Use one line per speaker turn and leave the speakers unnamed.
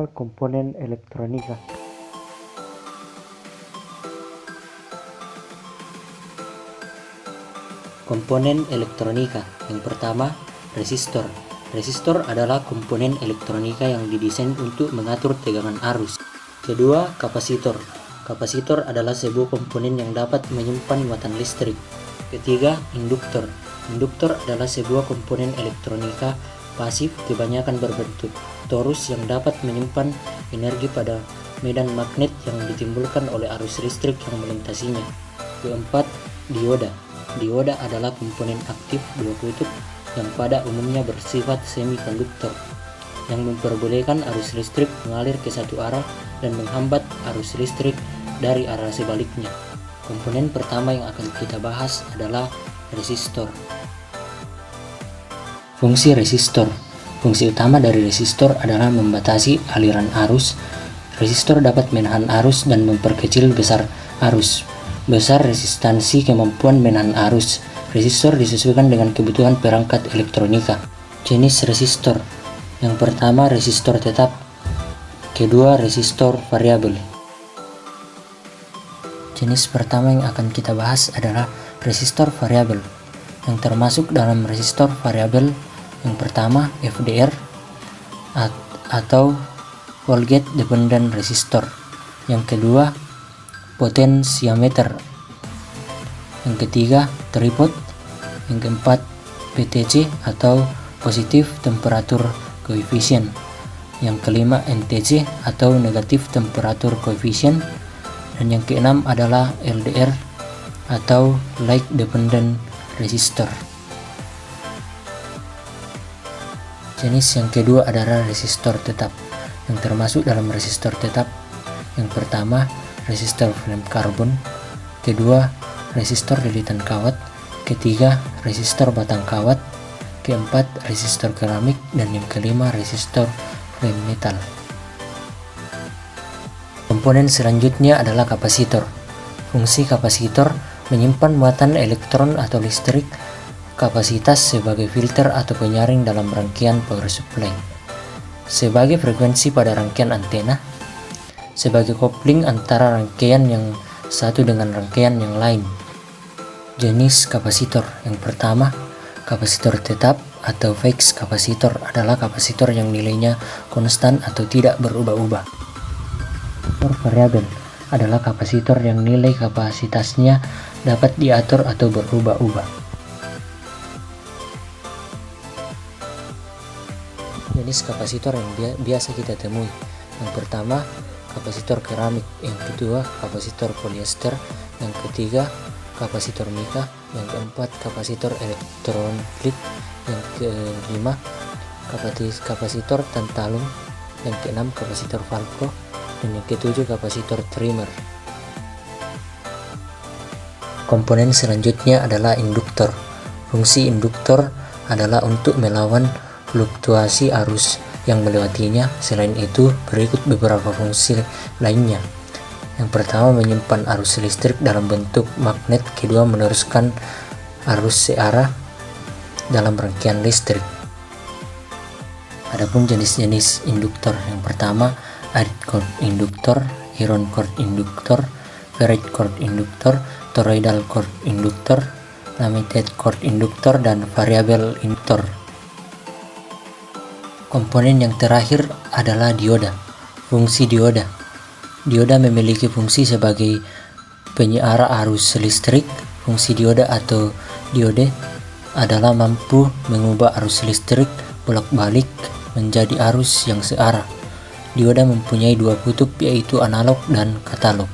mengenal komponen elektronika.
Komponen elektronika. Yang pertama, resistor. Resistor adalah komponen elektronika yang didesain untuk mengatur tegangan arus. Kedua, kapasitor. Kapasitor adalah sebuah komponen yang dapat menyimpan muatan listrik. Ketiga, induktor. Induktor adalah sebuah komponen elektronika pasif kebanyakan berbentuk torus yang dapat menyimpan energi pada medan magnet yang ditimbulkan oleh arus listrik yang melintasinya. Keempat, dioda. Dioda adalah komponen aktif dua kutub yang pada umumnya bersifat semikonduktor yang memperbolehkan arus listrik mengalir ke satu arah dan menghambat arus listrik dari arah sebaliknya. Komponen pertama yang akan kita bahas adalah resistor. Fungsi resistor. Fungsi utama dari resistor adalah membatasi aliran arus. Resistor dapat menahan arus dan memperkecil besar arus. Besar resistansi kemampuan menahan arus. Resistor disesuaikan dengan kebutuhan perangkat elektronika. Jenis resistor. Yang pertama, resistor tetap. Kedua, resistor variabel. Jenis pertama yang akan kita bahas adalah resistor variabel. Yang termasuk dalam resistor variabel yang pertama, FDR atau voltage dependent resistor. Yang kedua, potentiometer. Yang ketiga, tripod. Yang keempat, PTC atau positive temperature coefficient. Yang kelima, NTC atau negative temperature coefficient. Dan yang keenam adalah LDR atau light dependent resistor. Jenis yang kedua adalah resistor tetap. Yang termasuk dalam resistor tetap, yang pertama, resistor film karbon. Kedua, resistor lilitan kawat. Ketiga, resistor batang kawat. Keempat, resistor keramik. Dan yang kelima, resistor frame metal. Komponen selanjutnya adalah kapasitor. Fungsi kapasitor menyimpan muatan elektron atau listrik, kapasitas sebagai filter atau penyaring dalam rangkaian power supply, sebagai frekuensi pada rangkaian antena, sebagai kopling antara rangkaian yang satu dengan rangkaian yang lain. Jenis kapasitor. Yang pertama, kapasitor tetap atau fixed kapasitor adalah kapasitor yang nilainya konstan atau tidak berubah-ubah. Kapasitor variabel adalah kapasitor yang nilai kapasitasnya dapat diatur atau berubah-ubah. Jenis kapasitor yang biasa kita temui. Yang pertama, kapasitor keramik. Yang kedua, kapasitor polyester. Yang ketiga, kapasitor mika. Yang keempat, kapasitor elektrolit. Yang kelima, kapasitor tantalum. Yang keenam, kapasitor Falco. Dan yang ketujuh, kapasitor trimmer. Komponen selanjutnya adalah induktor. Fungsi induktor adalah untuk melawan fluktuasi arus yang melewatinya. Selain itu, berikut beberapa fungsi lainnya. Yang pertama, menyimpan arus listrik dalam bentuk magnet. Kedua, meneruskan arus searah dalam rangkaian listrik. Adapun jenis-jenis induktor, yang pertama, acid core induktor, iron core induktor, ferrite core induktor, toroidal core induktor, limited core induktor, dan variable induktor. Komponen yang terakhir adalah dioda. Fungsi dioda. Dioda memiliki fungsi sebagai penyiar arus listrik. Fungsi dioda atau diode adalah mampu mengubah arus listrik bolak-balik menjadi arus yang searah. Dioda mempunyai dua kutub, yaitu analog dan katalog.